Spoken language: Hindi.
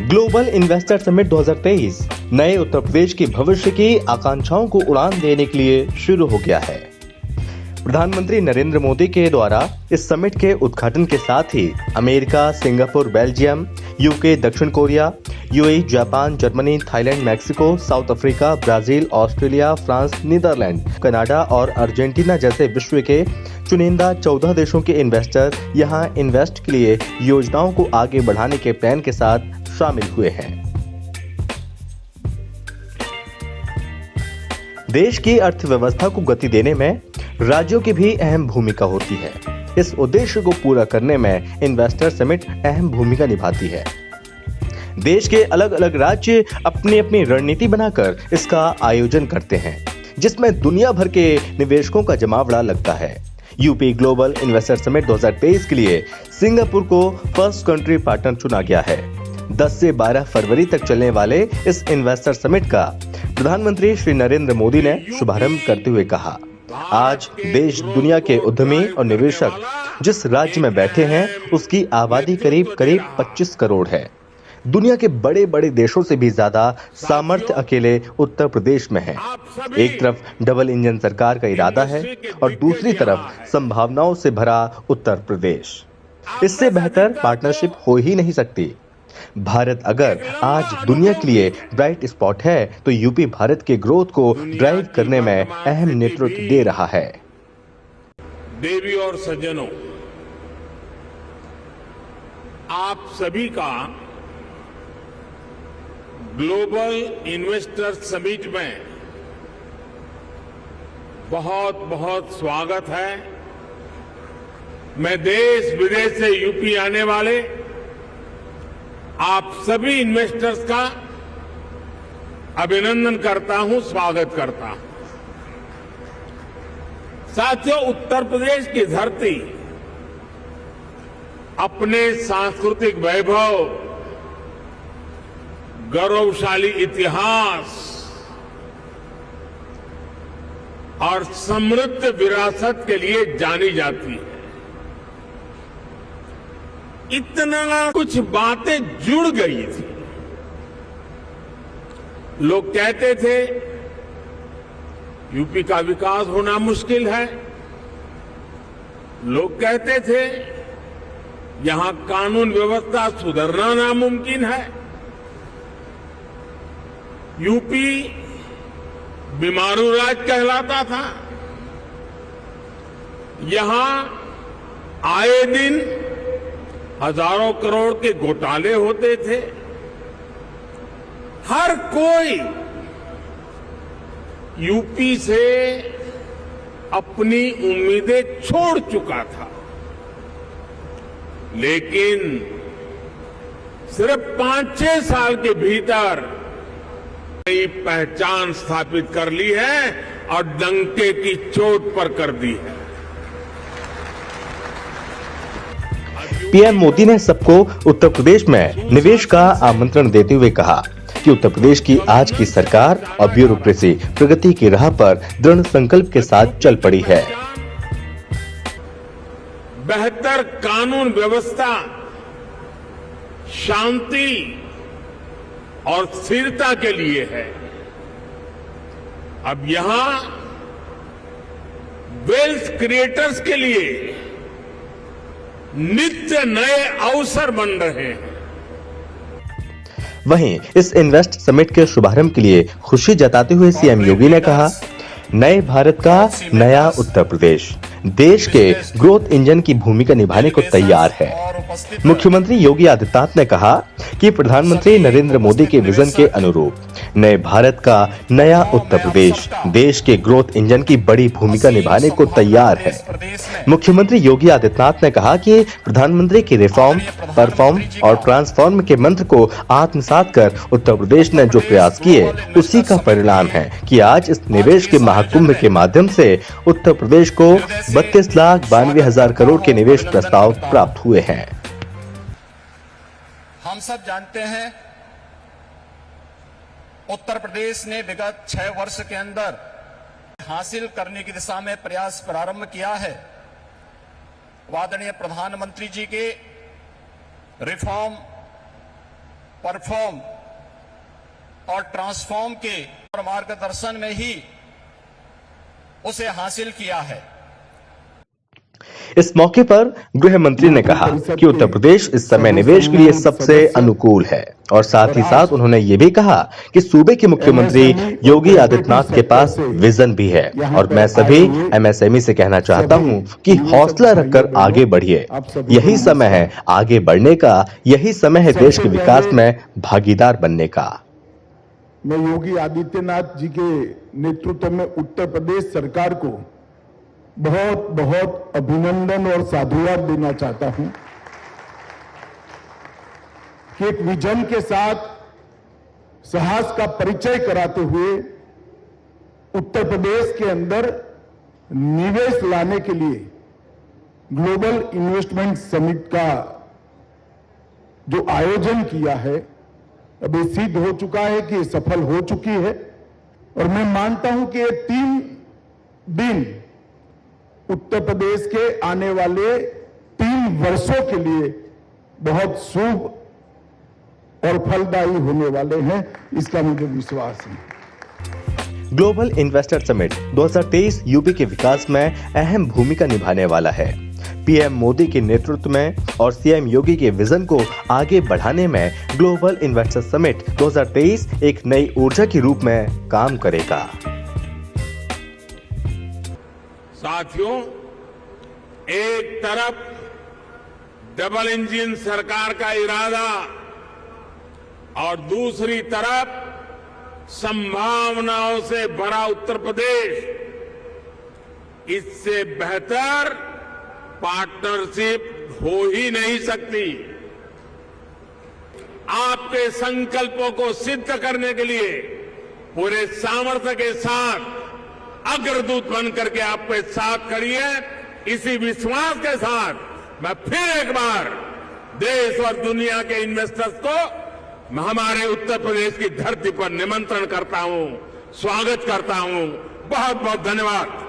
ग्लोबल इन्वेस्टर समिट 2023 नए उत्तर प्रदेश के भविष्य की आकांक्षाओं को उड़ान देने के लिए शुरू हो गया है। प्रधानमंत्री नरेंद्र मोदी के द्वारा इस समिट के उद्घाटन के साथ ही अमेरिका, सिंगापुर, बेल्जियम, यूके, दक्षिण Korea, UAE, Japan, Germany, Thailand, Mexico, South Africa, Brazil, Australia, France, Netherland, Canada और अर्जेंटीना जैसे विश्व के चुनिंदा 14 देशों के इन्वेस्टर यहां इन्वेस्ट के लिए योजनाओं को आगे बढ़ाने के प्लान के साथ शामिल हुए हैं। देश की अर्थव्यवस्था को गति देने में राज्यों की भी अहम भूमिका होती है। इस उद्देश्य को पूरा करने में इन्वेस्टर समिट अहम भूमिका निभाती है। देश के अलग अलग राज्य अपनी अपनी रणनीति बनाकर इसका आयोजन करते हैं, जिसमें दुनिया भर के निवेशकों का जमावड़ा लगता है। यूपी ग्लोबल इन्वेस्टर समिट 2023 के लिए सिंगापुर को फर्स्ट कंट्री पार्टनर चुना गया है। 10 से 12 फरवरी तक चलने वाले इस इन्वेस्टर समिट का प्रधानमंत्री श्री नरेंद्र मोदी ने शुभारंभ करते हुए कहा, आज देश दुनिया के उद्यमी और निवेशक जिस राज्य में बैठे हैं उसकी आबादी करीब 25 करोड़ है। दुनिया के बड़े बड़े देशों से भी ज्यादा सामर्थ्य अकेले उत्तर प्रदेश में है। एक तरफ डबल इंजन सरकार का इरादा है और दूसरी तरफ संभावनाओं से भरा उत्तर प्रदेश। इससे बेहतर पार्टनरशिप हो ही नहीं सकती। भारत अगर आज दुनिया के लिए ब्राइट स्पॉट है तो यूपी भारत के ग्रोथ को ड्राइव करने में अहम नेतृत्व दे रहा है। देवी और सज्जनों, आप सभी का ग्लोबल इन्वेस्टर समिट में बहुत बहुत स्वागत है। मैं देश विदेश से यूपी आने वाले आप सभी इन्वेस्टर्स का अभिनंदन करता हूं, स्वागत करता हूं। साथियों, उत्तर प्रदेश की धरती अपने सांस्कृतिक वैभव, गौरवशाली इतिहास और समृद्ध विरासत के लिए जानी जाती है। इतना कुछ बातें जुड़ गई थी। लोग कहते थे यूपी का विकास होना मुश्किल है। लोग कहते थे यहां कानून व्यवस्था सुधरना नामुमकिन है। यूपी बीमारू राज्य कहलाता था। यहां आए दिन हजारों करोड़ के घोटाले होते थे। हर कोई यूपी से अपनी उम्मीदें छोड़ चुका था, लेकिन सिर्फ 5-6 साल के भीतर नई पहचान स्थापित कर ली है और डंके की चोट पर कर दी है। पीएम मोदी ने सबको उत्तर प्रदेश में निवेश का आमंत्रण देते हुए कहा कि उत्तर प्रदेश की आज की सरकार और ब्यूरोक्रेसी प्रगति की राह पर दृढ़ संकल्प के साथ चल पड़ी है। बेहतर कानून व्यवस्था, शांति और स्थिरता के लिए है। अब यहां वेल्थ क्रिएटर्स के लिए नित्य नए अवसर बन रहे हैं। वहीं इस इन्वेस्ट समिट के शुभारंभ के लिए खुशी जताते हुए सीएम योगी ने कहा, नए भारत का नया उत्तर प्रदेश देश के ग्रोथ इंजन की भूमिका निभाने को तैयार है। मुख्यमंत्री योगी आदित्यनाथ ने कहा कि प्रधानमंत्री नरेंद्र मोदी के विजन के अनुरूप नए भारत का नया उत्तर प्रदेश देश के ग्रोथ इंजन की बड़ी भूमिका निभाने को तैयार है। मुख्यमंत्री योगी आदित्यनाथ ने कहा कि प्रधानमंत्री की रिफॉर्म, परफॉर्म और ट्रांसफॉर्म के मंत्र को आत्मसात कर उत्तर प्रदेश ने जो प्रयास किए उसी का परिणाम है कि आज इस निवेश के महाकुंभ के माध्यम से उत्तर प्रदेश को 32,92,000 करोड़ के निवेश प्रस्ताव प्राप्त हुए हैं। हम सब जानते हैं उत्तर प्रदेश ने विगत 6 वर्ष के अंदर हासिल करने की दिशा में प्रयास प्रारंभ किया है। आदरणीय प्रधानमंत्री जी के रिफॉर्म परफॉर्म और ट्रांसफॉर्म के मार्गदर्शन में ही उसे हासिल किया है। इस मौके पर गृह मंत्री ने कहा कि उत्तर प्रदेश इस समय निवेश के लिए सबसे अनुकूल है और साथ ही साथ उन्होंने ये भी कहा कि सूबे के मुख्यमंत्री योगी आदित्यनाथ के पास विजन भी है और मैं सभी एमएसएमई से कहना चाहता हूं कि हौसला रखकर आगे बढ़िए। यही समय है आगे बढ़ने का, यही समय है देश के विकास में भागीदार बनने का। मैं योगी आदित्यनाथ जी के नेतृत्व में उत्तर प्रदेश सरकार को बहुत बहुत अभिनंदन और साधुवाद देना चाहता हूं कि एक विजन के साथ साहस का परिचय कराते हुए उत्तर प्रदेश के अंदर निवेश लाने के लिए ग्लोबल इन्वेस्टमेंट समिट का जो आयोजन किया है, अभी सिद्ध हो चुका है कि ये सफल हो चुकी है और मैं मानता हूं कि ये 3 दिन उत्तर प्रदेश के आने वाले 3 वर्षों के लिए बहुत शुभ और फलदायी होने वाले हैं, इसका मुझे विश्वास है। ग्लोबल इन्वेस्टर समिट 2023 यूपी के विकास में अहम भूमिका निभाने वाला है। पीएम मोदी के नेतृत्व में और सीएम योगी के विजन को आगे बढ़ाने में ग्लोबल इन्वेस्टर समिट 2023 एक नई ऊर्जा के रूप में काम करेगा। साथियों, एक तरफ डबल इंजन सरकार का इरादा और दूसरी तरफ संभावनाओं से भरा उत्तर प्रदेश, इससे बेहतर पार्टनरशिप हो ही नहीं सकती। आपके संकल्पों को सिद्ध करने के लिए पूरे सामर्थ्य के साथ अग्रदूत बन करके आपके साथ खड़ी है। इसी विश्वास के साथ मैं फिर एक बार देश और दुनिया के इन्वेस्टर्स को हमारे उत्तर प्रदेश की धरती पर निमंत्रण करता हूं, स्वागत करता हूं। बहुत बहुत धन्यवाद।